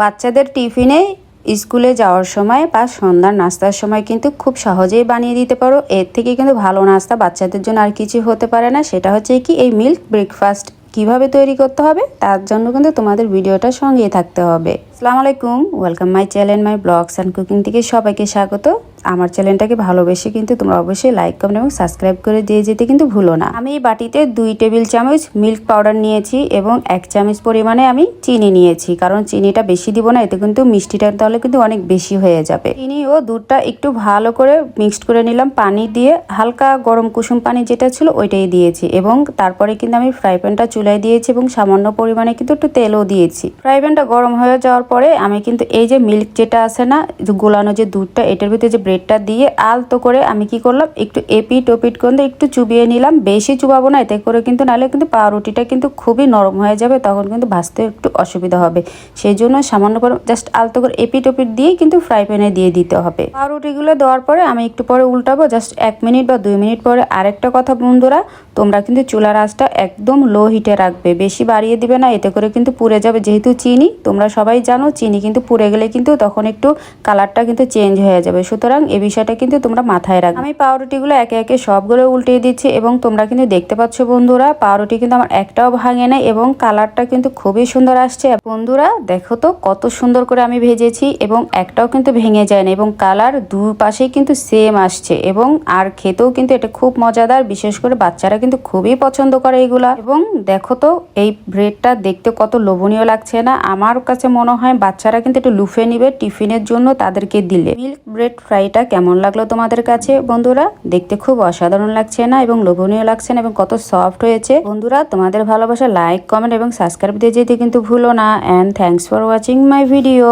বাচ্চাদের টিফিনে স্কুলে যাওয়ার সময় বা সন্ধ্যার নাস্তার সময় কিন্তু খুব সহজেই বানিয়ে দিতে পারো। এর থেকে কিন্তু ভালো নাস্তা বাচ্চাদের জন্য আর কিছু হতে পারে না। সেটা হচ্ছে কি এই মিল্ক ব্রেকফাস্ট কিভাবে তৈরি করতে হবে তার জন্য কিন্তু তোমাদের ভিডিওটা সঙ্গেই থাকতে হবে। আসসালামু আলাইকুম, welcome my channel my blogs and cooking থেকে সবাইকে স্বাগত। আমার চ্যানেলটাকে ভালোবেসে কিন্তু তোমরা অবশ্যই লাইক কমেন্ট এবং সাবস্ক্রাইব করে দিয়ে যেতে কিন্তু ভুলো না। আমি এই বাটিতে 2 টেবিল চামচ মিল্ক পাউডার নিয়েছি এবং 1 চামচ পরিমাণে আমি চিনি নিয়েছি, কারণ চিনিটা বেশি দিব না, এতে কিন্তু মিষ্টিটা তাহলে কিন্তু অনেক বেশি হয়ে যাবে। চিনি ও দুধটা একটু ভালো করে মিক্সড করে নিলাম পানি দিয়ে, হালকা গরম কুসুম পানি যেটা ছিল ওইটাই দিয়েছি এবং তারপরে কিন্তু আমি ফ্রাই প্যানটা চুলায় দিয়েছি এবং সামান্য পরিমাণে কিন্তু একটু তেলও দিয়েছি। ফ্রাই প্যানটা গরম হয়ে যাওয়ার পরে আমি কিন্তু এই যে মিল্ক যেটা আছে না, গোলানো যে দুধটা, এটার ভিতরে যে ব্রেডটা দিয়ে আলতো করে আমি কি করলাম একটু এপিট ওপিট করে একটু চুবিয়ে নিলাম। বেশি চুবাবো না, এতে করে কিন্তু নাহলে কিন্তু পাউরুটিটা কিন্তু খুবই নরম হয়ে যাবে, তখন কিন্তু ভাজতে একটু অসুবিধা হবে। সেই জন্য সামান্য করে জাস্ট আলতো করে এপিট ওপিট দিয়ে কিন্তু ফ্রাই প্যানে দিয়ে দিতে হবে। পাউরুটিগুলো দেওয়ার পরে আমি একটু পরে উল্টাবো, জাস্ট 1 মিনিট বা 2 মিনিট পরে। আরেকটা কথা বন্ধুরা, তোমরা কিন্তু চুলার আঁচটা একদম লো হিটে রাখবে, বেশি বাড়িয়ে দিবে না, এতে করে কিন্তু পুড়ে যাবে। যেহেতু চিনি, তোমরা সবাই জানো চিনি কিন্তু পুড়ে গেলে কিন্তু তখন একটু কালারটা কিন্তু চেঞ্জ হয়ে যাবে, সুতরাং এই বিষয়টা কিন্তু তোমরা মাথায় রাখবে। আমি পাউরুটিগুলো একে একে সবগুলো উল্টে দিচ্ছি এবং তোমরা কিন্তু দেখতে পাচ্ছ বন্ধুরা, পাউরুটি কিন্তু আমার একটাও ভাঙে না এবং কালারটা কিন্তু খুবই সুন্দর আসছে। বন্ধুরা দেখো তো কত সুন্দর করে আমি ভেজেছি এবং একটাও কিন্তু ভেঙে যায় না এবং কালার দুই পাশেই কিন্তু সেম আসছে এবং আর খেতেও কিন্তু এটা খুব মজাদার। বিশেষ করে বাচ্চারা কিন্তু খুবই পছন্দ করে এগুলা। এবং দেখো তো এই ব্রেডটা দেখতে কত লোভনীয় লাগছে না? আমার কাছে মনে হয় বাচ্চারা কিন্তু একটু লুফে নিবে টিফিনের জন্য তাদেরকে দিলে। মিল্ক ব্রেড ফ্রাইটা কেমন লাগলো তোমাদের কাছে বন্ধুরা? দেখতে খুব অসাধারণ লাগছে না এবং লোভনীয় লাগছে না এবং কত সফট হয়েছে। বন্ধুরা তোমাদের ভালোবাসা লাইক কমেন্ট এবং সাবস্ক্রাইব দিয়ে যেতে কিন্তু ভুলো না। And thanks for watching my video.